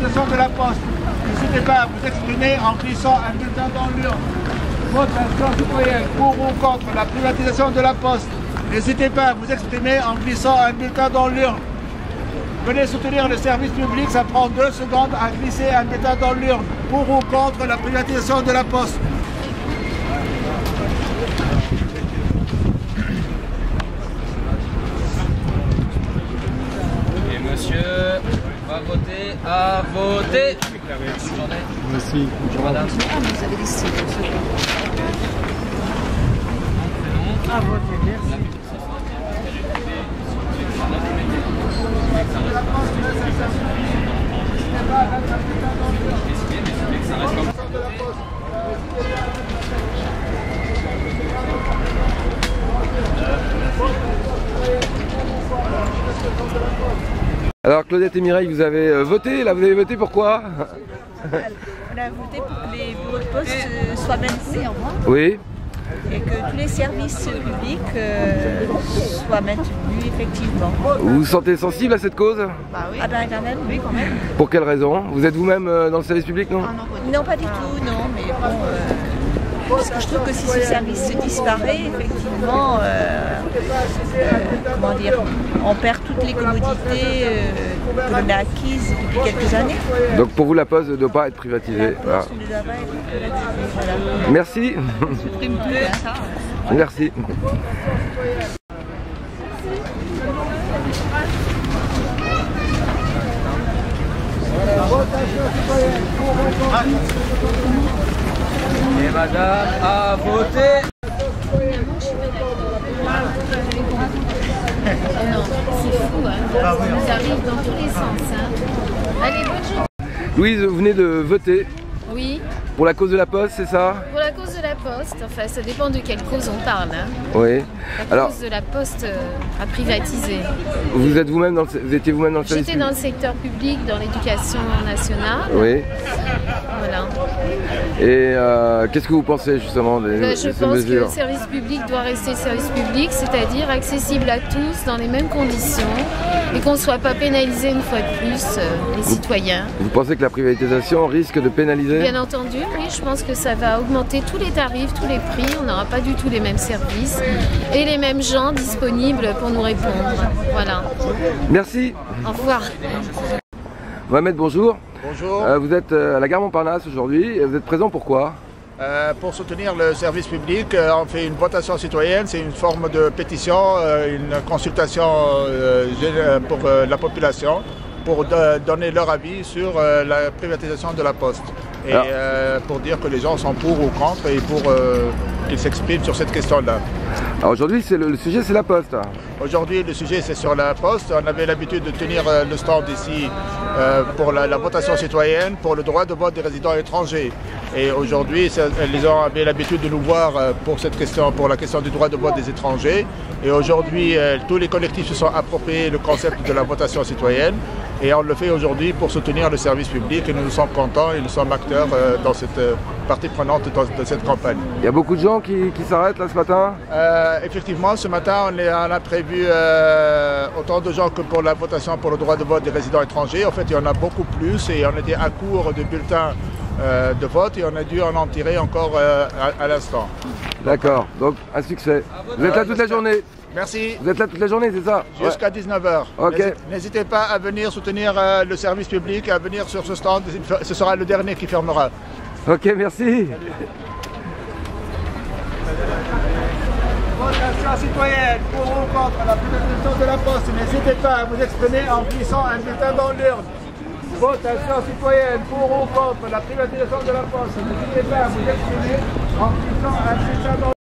privatisation de la Poste. N'hésitez pas à vous exprimer en glissant un bulletin dans l'urne. Votation citoyenne pour ou contre la privatisation de la Poste. N'hésitez pas à vous exprimer en glissant un bulletin dans l'urne. Venez soutenir le service public, ça prend 2 secondes à glisser un bulletin dans l'urne. Pour ou contre la privatisation de la Poste. Et monsieur va voter à voter. Bonne journée. Merci. Bonjour madame. Ah, vous avez décidé. À voter, merci. Alors Claudette et Mireille, vous avez voté, là vous avez voté pourquoi? On a voté pour que les bureaux de poste soient maintenus Oui. et que tous les services publics soient maintenus effectivement. Vous vous sentez sensible à cette cause? Bah oui. Ah ben quand même, oui quand même. Pour quelle raison? Vous êtes vous-même dans le service public, non? Non pas du tout, non, mais bon, parce que je trouve que si ce service disparaît, effectivement, comment dire, on perd toutes les commodités que l'on a acquises depuis quelques années. Donc pour vous la Poste ne doit pas être privatisée. La Poste ne doit pas être privatisée, voilà. Merci. Supprime plus ça. Merci. Et madame a voté. Non, c'est fou, hein. Ça nous arrive dans tous les sens. Hein. Allez, bonne journée. Louise, vous venez de voter Oui, pour la cause de la Poste, c'est ça? pour la cause de la Poste, enfin ça dépend de quelle cause on parle. Hein. Oui. La Alors, cause de la Poste à privatiser. vous êtes vous-même vous étiez vous-même dans le service J'étais dans public? le secteur public, dans l'éducation nationale. Oui. Voilà. Et qu'est-ce que vous pensez justement de Je ces pense que mesures? le service public doit rester le service public, c'est-à-dire accessible à tous dans les mêmes conditions et qu'on ne soit pas pénalisé une fois de plus, les citoyens. Vous pensez que la privatisation risque de pénaliser? Bien entendu, oui, je pense que ça va augmenter tous les tarifs, tous les prix, on n'aura pas du tout les mêmes services et les mêmes gens disponibles pour nous répondre. Voilà. Merci. Au revoir. Mohamed, bonjour. Bonjour. Vous êtes à la gare Montparnasse aujourd'hui. Vous êtes présent pourquoi? Pour soutenir le service public, on fait une votation citoyenne, c'est une forme de pétition, une consultation pour la population pour donner leur avis sur la privatisation de la Poste. Et pour dire que les gens sont pour ou contre et pour qu'ils s'expriment sur cette question-là. Alors aujourd'hui, le sujet, c'est la Poste. Aujourd'hui, le sujet, c'est sur la Poste. On avait l'habitude de tenir le stand ici pour la votation citoyenne, pour le droit de vote des résidents étrangers. Et aujourd'hui, les gens avaient l'habitude de nous voir pour cette question, pour la question du droit de vote des étrangers. Et aujourd'hui, tous les collectifs se sont appropriés le concept de la votation citoyenne. Et on le fait aujourd'hui pour soutenir le service public. Et nous sommes contents et nous sommes acteurs dans cette partie prenante de cette campagne. Il y a beaucoup de gens qui s'arrêtent là ce matin? Effectivement, ce matin, on a prévu autant de gens que pour la votation pour le droit de vote des résidents étrangers. En fait, il y en a beaucoup plus et on était à court de bulletins de vote et on a dû en tirer encore à l'instant. D'accord, donc un succès. Vous êtes là toute la journée? Merci. Vous êtes là toute la journée, c'est ça? Jusqu'à 19h. Ok. N'hésitez pas à venir soutenir le service public, à venir sur ce stand. Ce sera le dernier qui fermera. Ok, merci. Votation citoyenne pour ou contre la privatisation de la Poste. N'hésitez pas à vous exprimer en glissant un bulletin dans l'urne. Votation citoyenne pour ou contre la privatisation de la Poste. N'hésitez pas à vous exprimer en glissant un bulletin dans l'urne.